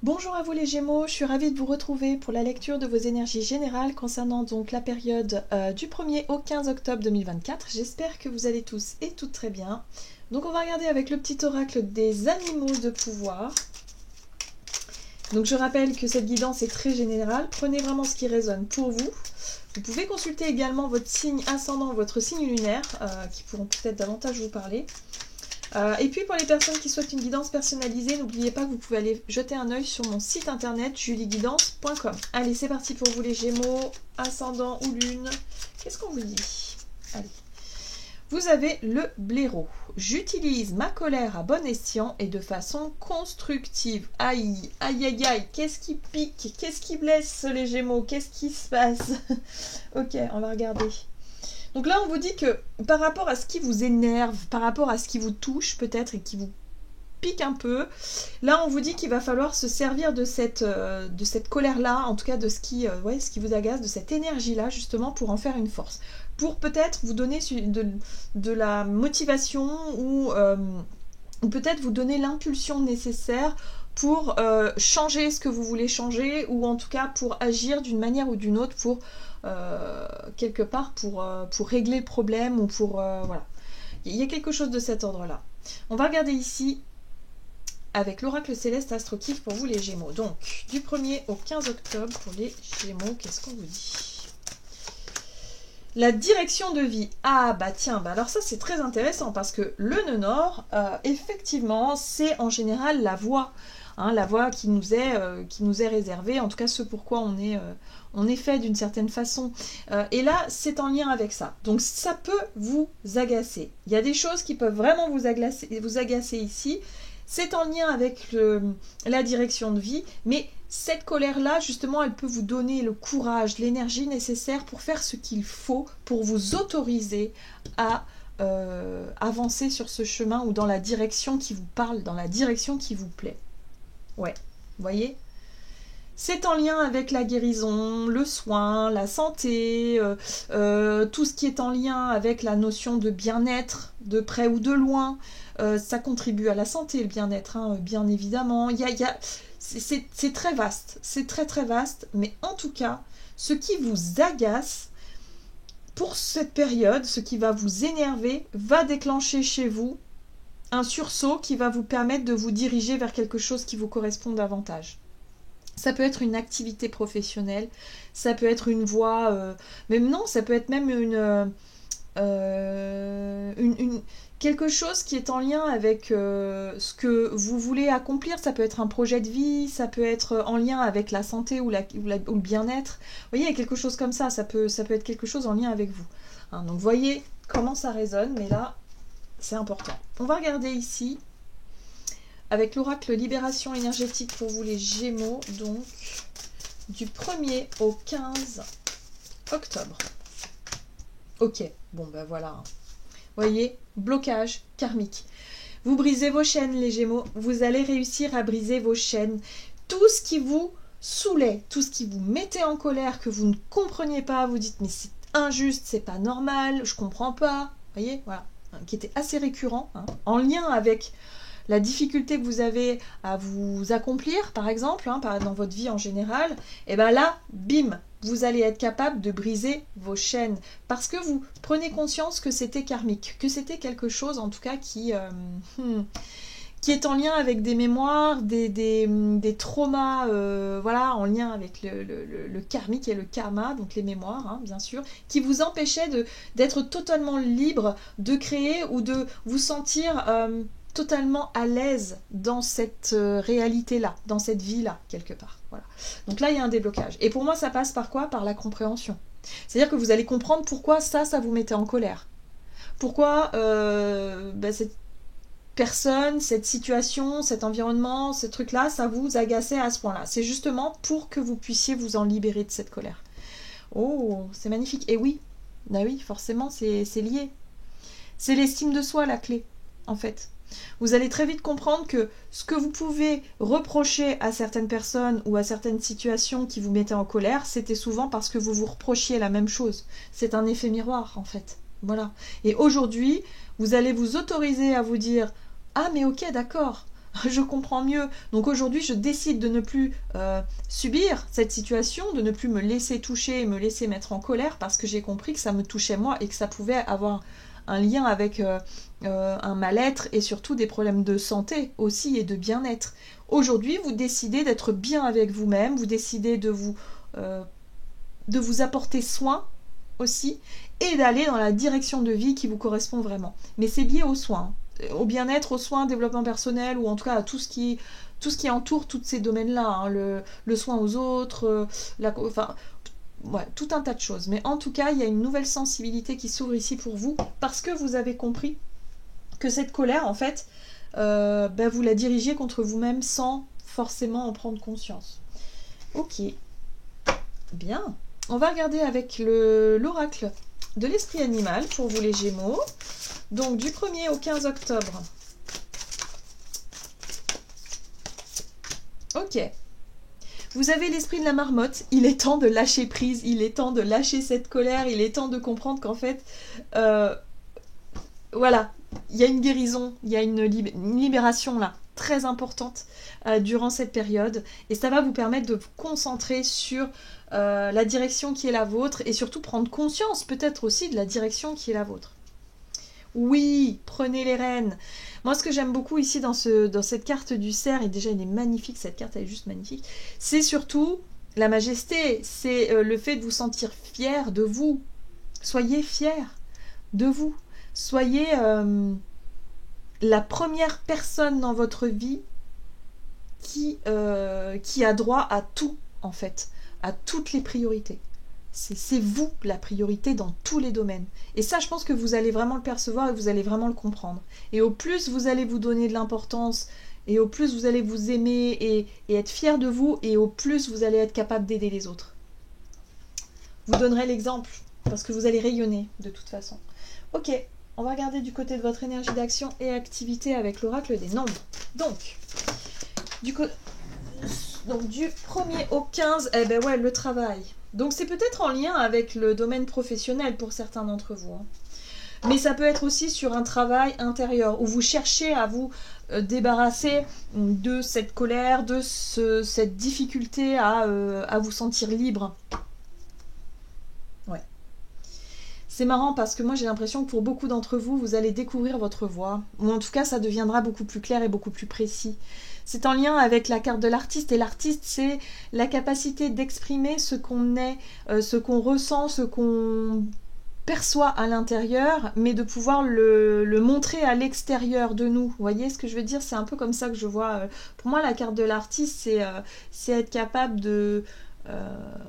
Bonjour à vous les Gémeaux, je suis ravie de vous retrouver pour la lecture de vos énergies générales concernant donc la période du 1er au 15 octobre 2024. J'espère que vous allez tous et toutes très bien. Donc on va regarder avec le petit oracle des animaux de pouvoir. Donc je rappelle que cette guidance est très générale, prenez vraiment ce qui résonne pour vous. Vous pouvez consulter également votre signe ascendant, votre signe lunaire, qui pourront peut-être davantage vous parler. Et puis pour les personnes qui souhaitent une guidance personnalisée, n'oubliez pas que vous pouvez aller jeter un œil sur mon site internet julieguidance.com. Allez, c'est parti pour vous les Gémeaux, ascendant ou lune. Qu'est-ce qu'on vous dit? Allez. Vous avez le blaireau. J'utilise ma colère à bon escient et de façon constructive. Aïe, aïe, aïe, aïe, qu'est-ce qui pique? Qu'est-ce qui blesse les Gémeaux? Qu'est-ce qui se passe? Ok, on va regarder. Donc là, on vous dit que par rapport à ce qui vous énerve, par rapport à ce qui vous touche peut-être et qui vous pique un peu, là, on vous dit qu'il va falloir se servir de cette colère-là, en tout cas de ce qui vous agace, de cette énergie-là, justement, pour en faire une force. Pour peut-être vous donner de la motivation ou peut-être vous donner l'impulsion nécessaire pour changer ce que vous voulez changer ou en tout cas pour agir d'une manière ou d'une autre pour quelque part pour régler le problème ou pour voilà. Il y a quelque chose de cet ordre-là. On va regarder ici avec l'oracle céleste Astrokiff pour vous les Gémeaux. Donc, du 1er au 15 octobre pour les Gémeaux, qu'est-ce qu'on vous dit? La direction de vie. Ah bah tiens, bah alors ça c'est très intéressant parce que le nœud nord, effectivement, c'est en général la voie. Hein, la voie qui nous est réservée, en tout cas ce pourquoi on est fait d'une certaine façon. Et là, c'est en lien avec ça. Donc ça peut vous agacer. Il y a des choses qui peuvent vraiment vous agacer ici. C'est en lien avec la direction de vie, mais cette colère-là, justement, elle peut vous donner le courage, l'énergie nécessaire pour faire ce qu'il faut, pour vous autoriser à avancer sur ce chemin ou dans la direction qui vous parle, dans la direction qui vous plaît. Ouais, vous voyez? C'est en lien avec la guérison, le soin, la santé, tout ce qui est en lien avec la notion de bien-être, de près ou de loin. Ça contribue à la santé, le bien-être, hein, bien évidemment. C'est très vaste, c'est très très vaste, mais en tout cas, ce qui vous agace pour cette période, ce qui va vous énerver, va déclencher chez vous un sursaut qui va vous permettre de vous diriger vers quelque chose qui vous correspond davantage. Ça peut être une activité professionnelle, ça peut être une voie, même non, ça peut être même quelque chose qui est en lien avec ce que vous voulez accomplir. Ça peut être un projet de vie, ça peut être en lien avec la santé ou le bien-être. Vous voyez, il y a quelque chose comme ça, ça peut être quelque chose en lien avec vous. Hein, donc voyez comment ça résonne, mais là, c'est important. On va regarder ici avec l'oracle libération énergétique pour vous les Gémeaux, donc du 1er au 15 octobre. Ok, bon ben voilà. Voyez, blocage karmique. Vous brisez vos chaînes les Gémeaux, vous allez réussir à briser vos chaînes. Tout ce qui vous saoulait, tout ce qui vous mettait en colère, que vous ne compreniez pas, vous dites mais c'est injuste, c'est pas normal, je comprends pas. Voyez, voilà. Qui était assez récurrent, hein, en lien avec la difficulté que vous avez à vous accomplir, par exemple, hein, dans votre vie en général, et bien là, bim, vous allez être capable de briser vos chaînes, parce que vous prenez conscience que c'était karmique, que c'était quelque chose, en tout cas, qui est en lien avec des mémoires, des traumas, voilà, en lien avec le karmique et le karma, donc les mémoires, hein, bien sûr, qui vous empêchaient d'être totalement libre de créer ou de vous sentir totalement à l'aise dans cette réalité-là, dans cette vie-là, quelque part. Voilà. Donc là, il y a un déblocage. Et pour moi, ça passe par quoi? Par la compréhension. C'est-à-dire que vous allez comprendre pourquoi ça vous mettait en colère. Pourquoi cette personne, cette situation, cet environnement, ce truc-là, ça vous agaçait à ce point-là. C'est justement pour que vous puissiez vous en libérer de cette colère. Oh, c'est magnifique. Et oui, bah oui, forcément, c'est lié. C'est l'estime de soi, la clé, en fait. Vous allez très vite comprendre que ce que vous pouvez reprocher à certaines personnes ou à certaines situations qui vous mettaient en colère, c'était souvent parce que vous vous reprochiez la même chose. C'est un effet miroir, en fait. Voilà. Et aujourd'hui, vous allez vous autoriser à vous dire « Ah, mais ok, d'accord. je comprends mieux. Donc aujourd'hui, je décide de ne plus subir cette situation, de ne plus me laisser toucher et me laisser mettre en colère parce que j'ai compris que ça me touchait moi et que ça pouvait avoir un lien avec un mal-être et surtout des problèmes de santé aussi et de bien-être. Aujourd'hui, vous décidez d'être bien avec vous-même, vous décidez de vous apporter soin aussi et d'aller dans la direction de vie qui vous correspond vraiment. Mais c'est lié aux soins, au bien-être, aux soins, développement personnel ou en tout cas à tout ce qui entoure tous ces domaines-là, hein, le soin aux autres, ouais, tout un tas de choses. Mais en tout cas, il y a une nouvelle sensibilité qui s'ouvre ici pour vous parce que vous avez compris que cette colère, en fait, vous la dirigiez contre vous-même sans forcément en prendre conscience. Ok, bien. On va regarder avec l'oracle de l'esprit animal pour vous les Gémeaux. Donc du 1er au 15 octobre. Ok. Vous avez l'esprit de la marmotte. Il est temps de lâcher prise. Il est temps de lâcher cette colère. Il est temps de comprendre qu'en fait, voilà, il y a une guérison, il y a une libération là, très importante durant cette période. Et ça va vous permettre de vous concentrer sur la direction qui est la vôtre et surtout prendre conscience peut-être aussi de la direction qui est la vôtre. Oui, prenez les rênes. Moi, ce que j'aime beaucoup ici dans cette carte du cerf, et déjà elle est magnifique, cette carte elle est juste magnifique, c'est surtout la majesté, c'est le fait de vous sentir fier de vous. Soyez fiers de vous. Soyez la première personne dans votre vie qui a droit à tout, en fait, à toutes les priorités. C'est vous la priorité dans tous les domaines. Et ça, je pense que vous allez vraiment le percevoir et vous allez vraiment le comprendre. Et au plus vous allez vous donner de l'importance, et au plus vous allez vous aimer et être fier de vous, et au plus vous allez être capable d'aider les autres. Vous donnerez l'exemple, parce que vous allez rayonner de toute façon. Ok, on va regarder du côté de votre énergie d'action et activité avec l'oracle des nombres. Donc, du 1er au 15, eh ben ouais, le travail. Donc c'est peut-être en lien avec le domaine professionnel pour certains d'entre vous. Hein. Mais ça peut être aussi sur un travail intérieur où vous cherchez à vous débarrasser de cette colère, de cette difficulté à vous sentir libre. Ouais. C'est marrant parce que moi j'ai l'impression que pour beaucoup d'entre vous, vous allez découvrir votre voix. Ou en tout cas, ça deviendra beaucoup plus clair et beaucoup plus précis. C'est en lien avec la carte de l'artiste. Et l'artiste, c'est la capacité d'exprimer ce qu'on est, ce qu'on ressent, ce qu'on perçoit à l'intérieur, mais de pouvoir le montrer à l'extérieur de nous. Vous voyez ce que je veux dire? C'est un peu comme ça que je vois. Pour moi, la carte de l'artiste, c'est être capable de...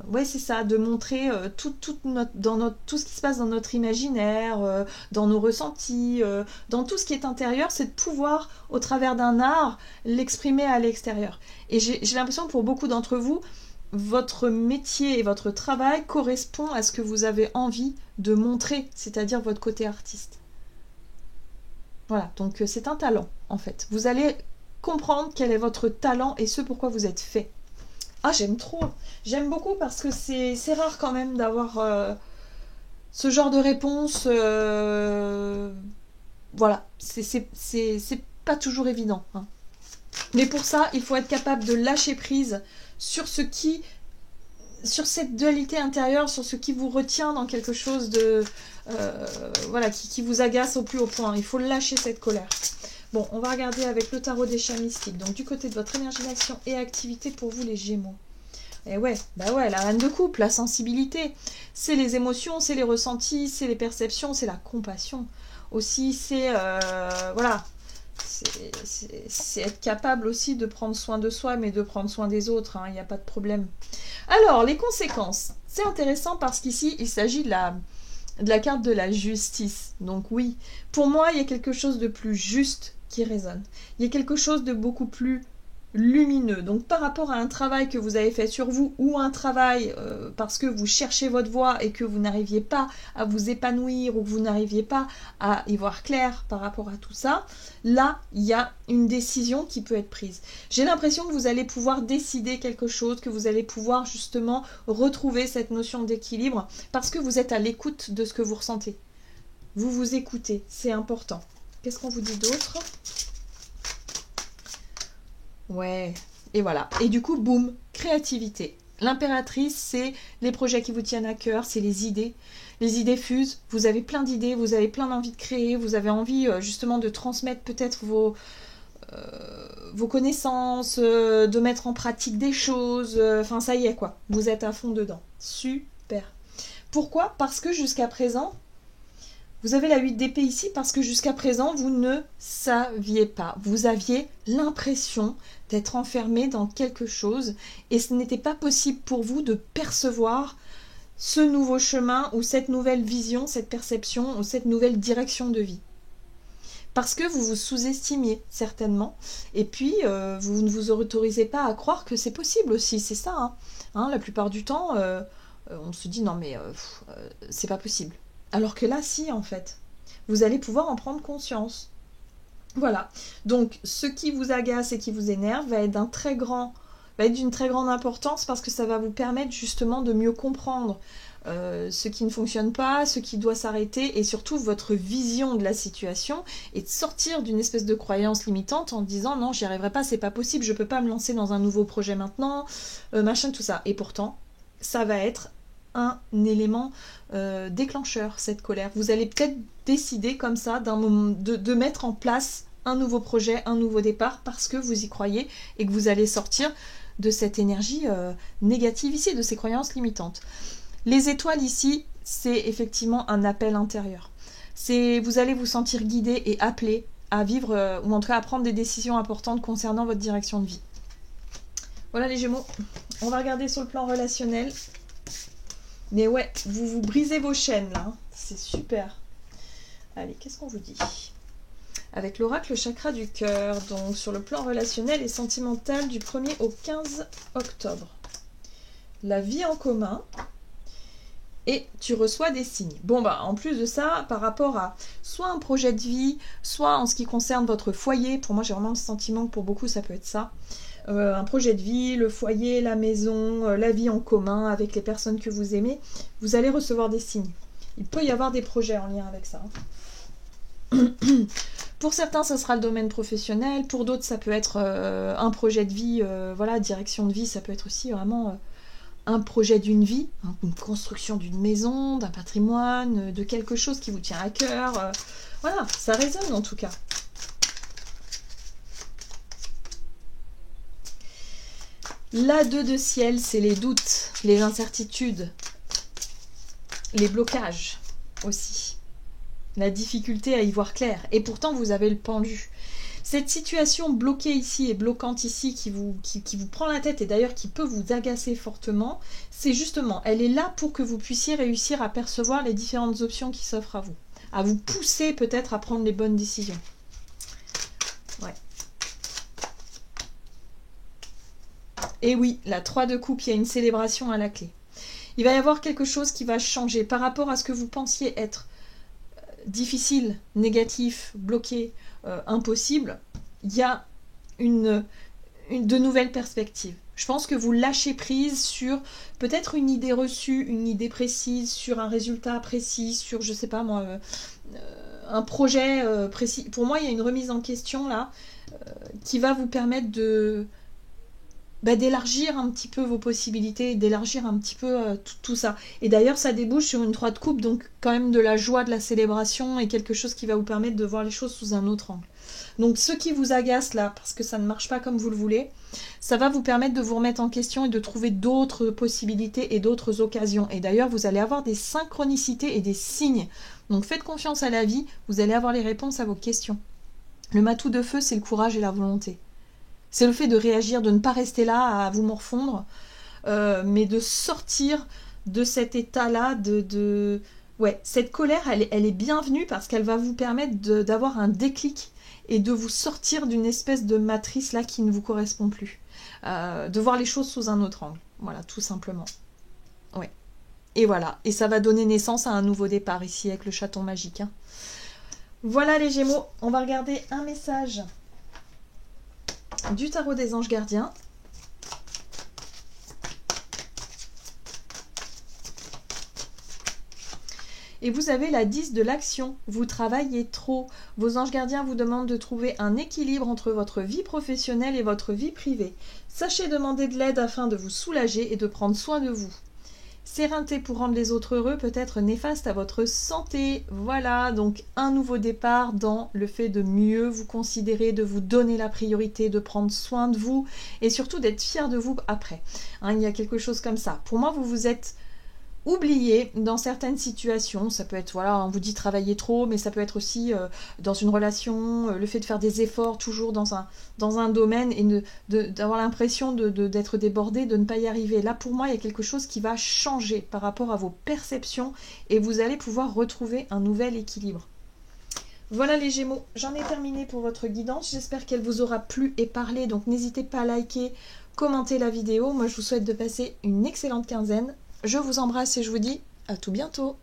ouais, c'est ça, de montrer tout ce qui se passe dans notre imaginaire, dans nos ressentis, dans tout ce qui est intérieur, c'est de pouvoir, au travers d'un art, l'exprimer à l'extérieur. Et j'ai l'impression que pour beaucoup d'entre vous, votre métier et votre travail correspond à ce que vous avez envie de montrer, c'est-à-dire votre côté artiste. Voilà, donc c'est un talent, en fait. Vous allez comprendre quel est votre talent et ce pourquoi vous êtes fait. Ah, j'aime trop. J'aime beaucoup parce que c'est rare quand même d'avoir ce genre de réponse. Voilà, c'est pas toujours évident. Hein. Mais pour ça, il faut être capable de lâcher prise sur cette dualité intérieure, sur ce qui vous retient dans quelque chose de... voilà, qui vous agace au plus haut point. Il faut lâcher cette colère. Bon, on va regarder avec le tarot des chats mystiques. Donc, du côté de votre énergie d'action et activité pour vous, les Gémeaux. Et ouais, bah ouais, la reine de coupe, la sensibilité. C'est les émotions, c'est les ressentis, c'est les perceptions, c'est la compassion. Aussi, c'est... voilà. C'est être capable aussi de prendre soin de soi, mais de prendre soin des autres. Il n'y a pas de problème. Alors, les conséquences. C'est intéressant parce qu'ici, il s'agit de la carte de la justice. Donc oui, pour moi, il y a quelque chose de plus juste qui résonne. Il y a quelque chose de beaucoup plus lumineux. Donc par rapport à un travail que vous avez fait sur vous ou un travail parce que vous cherchez votre voie et que vous n'arriviez pas à vous épanouir ou que vous n'arriviez pas à y voir clair par rapport à tout ça, là, il y a une décision qui peut être prise. J'ai l'impression que vous allez pouvoir décider quelque chose, que vous allez pouvoir justement retrouver cette notion d'équilibre parce que vous êtes à l'écoute de ce que vous ressentez. Vous vous écoutez, c'est important. Qu'est-ce qu'on vous dit d'autre ? Ouais, et voilà. Et du coup, boum, créativité. L'impératrice, c'est les projets qui vous tiennent à cœur, c'est les idées. Les idées fusent, vous avez plein d'idées, vous avez plein d'envie de créer, vous avez envie justement de transmettre peut-être vos connaissances, de mettre en pratique des choses. Enfin, ça y est, quoi. Vous êtes à fond dedans. Super. Pourquoi? Parce que jusqu'à présent, vous avez la 8 d'épée ici parce que jusqu'à présent, vous ne saviez pas. Vous aviez l'impression d'être enfermé dans quelque chose et ce n'était pas possible pour vous de percevoir ce nouveau chemin ou cette nouvelle vision, cette perception ou cette nouvelle direction de vie. Parce que vous vous sous-estimiez certainement et puis vous ne vous autorisez pas à croire que c'est possible aussi, c'est ça. La plupart du temps, on se dit non mais c'est pas possible. Alors que là, si, en fait. Vous allez pouvoir en prendre conscience. Voilà. Donc, ce qui vous agace et qui vous énerve va être d'une très grande importance parce que ça va vous permettre justement de mieux comprendre ce qui ne fonctionne pas, ce qui doit s'arrêter et surtout votre vision de la situation et de sortir d'une espèce de croyance limitante en disant non, j'y arriverai pas, c'est pas possible, je peux pas me lancer dans un nouveau projet maintenant, machin, tout ça. Et pourtant, ça va être un élément déclencheur, cette colère. Vous allez peut-être décider comme ça de mettre en place un nouveau projet, un nouveau départ parce que vous y croyez et que vous allez sortir de cette énergie négative ici, de ces croyances limitantes. Les étoiles ici, c'est effectivement un appel intérieur. Vous allez vous sentir guidé et appelé à vivre, ou en tout cas à prendre des décisions importantes concernant votre direction de vie. Voilà les Gémeaux. On va regarder sur le plan relationnel. Mais ouais, vous brisez vos chaînes là, c'est super. Allez, qu'est-ce qu'on vous dit? Avec l'oracle chakra du cœur, donc sur le plan relationnel et sentimental du 1er au 15 octobre. La vie en commun et tu reçois des signes. Bon bah en plus de ça, par rapport à soit un projet de vie, soit en ce qui concerne votre foyer, pour moi j'ai vraiment le sentiment que pour beaucoup ça peut être ça. Un projet de vie, le foyer, la maison, la vie en commun avec les personnes que vous aimez, vous allez recevoir des signes. Il peut y avoir des projets en lien avec ça. Pour certains, ça sera le domaine professionnel. Pour d'autres, ça peut être un projet de vie, voilà, direction de vie. Ça peut être aussi vraiment un projet d'une vie, une construction d'une maison, d'un patrimoine, de quelque chose qui vous tient à cœur. Voilà, ça résonne en tout cas. La 2 de ciel, c'est les doutes, les incertitudes, les blocages aussi, la difficulté à y voir clair. Et pourtant, vous avez le pendu. Cette situation bloquée ici et bloquante ici qui vous prend la tête et d'ailleurs qui peut vous agacer fortement, c'est justement, elle est là pour que vous puissiez réussir à percevoir les différentes options qui s'offrent à vous pousser peut-être à prendre les bonnes décisions. Ouais. Et oui, la 3 de coupe, il y a une célébration à la clé. Il va y avoir quelque chose qui va changer par rapport à ce que vous pensiez être difficile, négatif, bloqué, impossible. Il y a de nouvelles perspectives. Je pense que vous lâchez prise sur peut-être une idée reçue, une idée précise, sur un résultat précis, sur, je sais pas moi, un projet précis. Pour moi, il y a une remise en question là qui va vous permettre d'élargir un petit peu vos possibilités, d'élargir un petit peu tout ça. Et d'ailleurs, ça débouche sur une 3 de coupe, donc quand même de la joie, de la célébration et quelque chose qui va vous permettre de voir les choses sous un autre angle. Donc ce qui vous agace là, parce que ça ne marche pas comme vous le voulez, ça va vous permettre de vous remettre en question et de trouver d'autres possibilités et d'autres occasions. Et d'ailleurs, vous allez avoir des synchronicités et des signes. Donc faites confiance à la vie, vous allez avoir les réponses à vos questions. Le matou de feu, c'est le courage et la volonté. C'est le fait de réagir, de ne pas rester là à vous morfondre, mais de sortir de cet état-là, Ouais, cette colère, elle est bienvenue parce qu'elle va vous permettre d'avoir un déclic et de vous sortir d'une espèce de matrice là qui ne vous correspond plus. De voir les choses sous un autre angle. Voilà, tout simplement. Ouais. Et voilà. Et ça va donner naissance à un nouveau départ ici avec le chaton magique. Hein. Voilà les Gémeaux. On va regarder un message du tarot des anges gardiens. Et vous avez la 10 de l'action. Vous travaillez trop. Vos anges gardiens vous demandent de trouver un équilibre entre votre vie professionnelle et votre vie privée. Sachez demander de l'aide afin de vous soulager et de prendre soin de vous. S'éreinter pour rendre les autres heureux peut être néfaste à votre santé. Voilà, donc un nouveau départ dans le fait de mieux vous considérer, de vous donner la priorité, de prendre soin de vous et surtout d'être fier de vous après. Hein, il y a quelque chose comme ça. Pour moi, vous vous êtes oublié dans certaines situations. Ça peut être, voilà, on vous dit travailler trop, mais ça peut être aussi dans une relation, le fait de faire des efforts toujours dans un domaine et d'avoir l'impression d'être débordé, de ne pas y arriver. Là, pour moi, il y a quelque chose qui va changer par rapport à vos perceptions et vous allez pouvoir retrouver un nouvel équilibre. Voilà les Gémeaux, j'en ai terminé pour votre guidance. J'espère qu'elle vous aura plu et parlé. Donc n'hésitez pas à liker, commenter la vidéo. Moi, je vous souhaite de passer une excellente quinzaine. Je vous embrasse et je vous dis à tout bientôt.